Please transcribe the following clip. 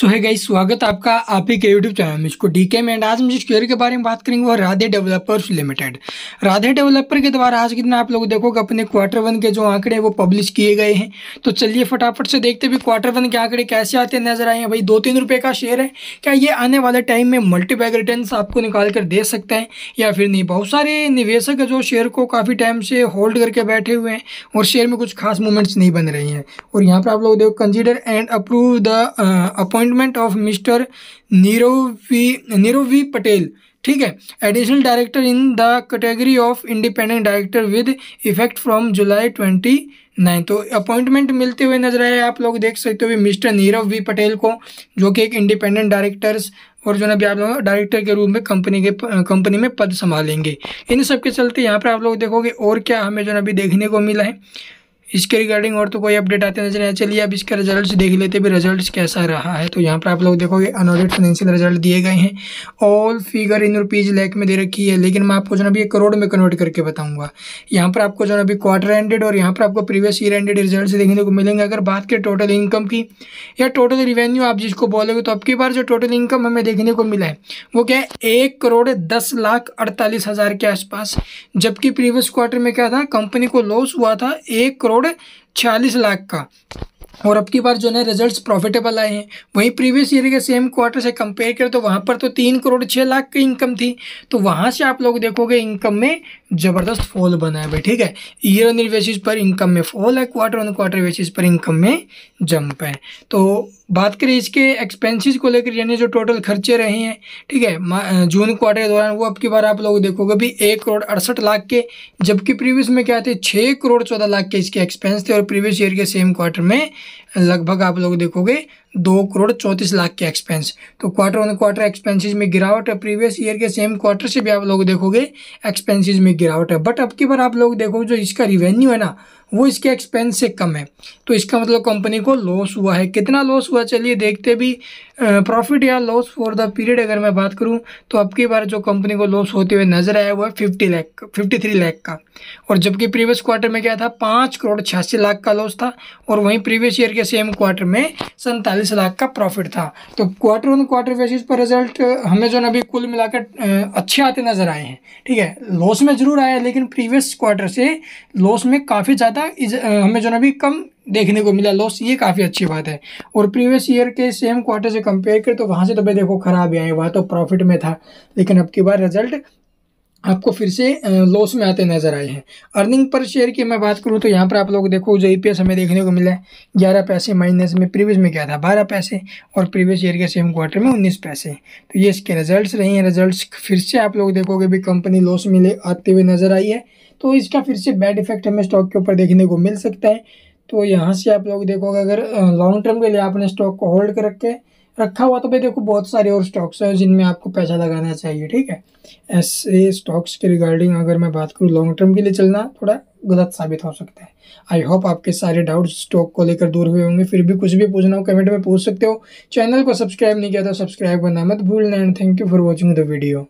सो है गाइस, स्वागत है आपका आप ही के यूट्यूब चैनल में इसको डीके में। एंड आज हम जिस शेयर के बारे में बात करेंगे वो Radhe developers limited. Radhe developer के द्वारा आज के दिन आप लोग देखोगे अपने क्वार्टर 1 के जो आंकड़े वो पब्लिश किए गए हैं। तो चलिए फटाफट से देखते भी क्वार्टर 1 के आंकड़े कैसे आते नजर आए हैं। भाई 2-3 रुपये का शेयर है, क्या ये आने वाले टाइम में मल्टीबैग रिटर्न आपको निकाल कर दे सकता है या फिर नहीं। बहुत सारे निवेशक है जो शेयर को काफ़ी टाइम से होल्ड करके बैठे हुए हैं और शेयर में कुछ खास मूवमेंट्स नहीं बन रही हैं। और यहाँ पर आप लोग देखो, consider and approve the appointment of mister Nirav V Patel, ठीक है, additional director in the category of independent director with effect from July 29। तो अपॉइंटमेंट मिलते हुए नजर आए। आप लोग देख सकते हो मिस्टर नीरव वी पटेल को, जो कि एक इंडिपेंडेंट डायरेक्टर्स और जो ना भी आप लोग डायरेक्टर के रूप में कंपनी में पद संभालेंगे। इन सब के चलते यहाँ पर आप लोग देखोगे और क्या हमें जो ना भी देखने को मिला है इसके रिगार्डिंग, और तो कोई अपडेट आते नजर आए। चलिए अब इसका रिजल्ट्स देख लेते भी रिजल्ट्स कैसा रहा है। तो यहाँ पर आप लोग देखोगे अनऑडिटेड फाइनेंशियल रिजल्ट दिए गए हैं। All figure in rupees lakh में दे रखी है, लेकिन मैं आपको जो ना भी करोड़ में कन्वर्ट करके बताऊंगा। यहाँ पर आपको जो ना भी क्वार्टर एंडेड और यहाँ पर आपको प्रीवियस ईयर एंडेड रिजल्ट देखने को मिलेंगे। अगर बात करें टोटल इनकम की या टोटल रिवेन्यू आप जिसको बोलोगे, तो अब की बार जो टोटल इनकम हमें देखने को मिला है वो क्या है 1,10,48,000 के आसपास। जबकि प्रीवियस क्वार्टर में क्या था, कंपनी को लॉस हुआ था 1,46,00,000 का। और अब की बार जो है रिजल्ट्स प्रॉफिटेबल आए हैं। वहीं प्रीवियस ईयर के सेम क्वार्टर से कंपेयर करें तो वहाँ पर तो 3,06,00,000 की इनकम थी। तो वहाँ से आप लोग देखोगे इनकम में ज़बरदस्त फॉल बना है भाई, ठीक है। ईयर ऑन ईयर बेसिस पर इनकम में फॉल है, क्वार्टर ऑन क्वार्टर बेसिस पर इनकम में जंप है। तो बात करें इसके एक्सपेंसेस को लेकर, यानी जो टोटल खर्चे रहे हैं, ठीक है, जून क्वार्टर के दौरान, वो अब की बार आप लोग देखोगे भी 1,68,00,000 के। जबकि प्रीवियस में क्या थे 6,14,00,000 के इसके एक्सपेंस थे। और प्रीवियस ईयर के सेम क्वार्टर में लगभग आप लोग देखोगे 2,34,00,000 के एक्सपेंस। तो क्वार्टर ऑन क्वार्टर एक्सपेंसेस में गिरावट है। प्रीवियस ईयर के सेम क्वार्टर से भी आप लोग देखोगे एक्सपेंसेस में गिरावट है। बट अब की बार आप लोग देखोगे जो इसका रिवेन्यू है ना, वो इसके एक्सपेंस से कम है। तो इसका मतलब कंपनी को लॉस हुआ है। कितना लॉस हुआ चलिए देखते भी। प्रॉफिट या लॉस फॉर द पीरियड अगर मैं बात करूं तो अब की बार जो कंपनी को लॉस होते हुए नजर आया वो है 53 लाख का। और जबकि प्रीवियस क्वार्टर में क्या था 5,86,00,000 का लॉस था। और वहीं प्रीवियस ईयर के सेम क्वार्टर में 47,00,000 का प्रॉफिट था। तो क्वार्टर ऑन क्वार्टर बेसिस पर रिजल्ट हमें जो ना अभी कुल मिलाकर अच्छे आते नजर आए हैं, ठीक है। लॉस में जरूर आया, लेकिन प्रीवियस क्वार्टर से लॉस में काफ़ी ज़्यादा हमें जो ना भी कम देखने को मिला लॉस, ये काफ़ी अच्छी बात है। और प्रीवियस ईयर के सेम क्वार्टर से कंपेयर करें तो वहाँ से तो भाई देखो खराब ही आए, वहाँ तो प्रॉफिट में था, लेकिन अब की बार रिजल्ट आपको फिर से लॉस में आते नजर आए हैं। अर्निंग पर शेयर की मैं बात करूं तो यहाँ पर आप लोग देखो जो ईपीएस हमें देखने को मिला है 11 पैसे माइनस में। प्रीवियस में क्या था 12 पैसे और प्रीवियस ईयर के सेम क्वार्टर में 19 पैसे। तो ये इसके रिजल्ट्स रहे हैं। रिजल्ट्स फिर से आप लोग देखोगे भी कंपनी लॉस में आते हुए नजर आई है। तो इसका फिर से बैड इफेक्ट हमें स्टॉक के ऊपर देखने को मिल सकता है। तो यहाँ से आप लोग देखोगे अगर लॉन्ग टर्म के लिए आपने स्टॉक को होल्ड कर रखा हुआ तो भाई देखो बहुत सारे और स्टॉक्स हैं जिनमें आपको पैसा लगाना चाहिए, ठीक है। ऐसे स्टॉक्स के रिगार्डिंग अगर मैं बात करूँ लॉन्ग टर्म के लिए चलना थोड़ा गलत साबित हो सकता है। आई होप आपके सारे डाउट्स स्टॉक को लेकर दूर हुए होंगे। फिर भी कुछ भी पूछना हो कमेंट में पूछ सकते हो। चैनल को सब्सक्राइब नहीं किया तो सब्सक्राइब करना मत भूलना। And thank you for watching the video.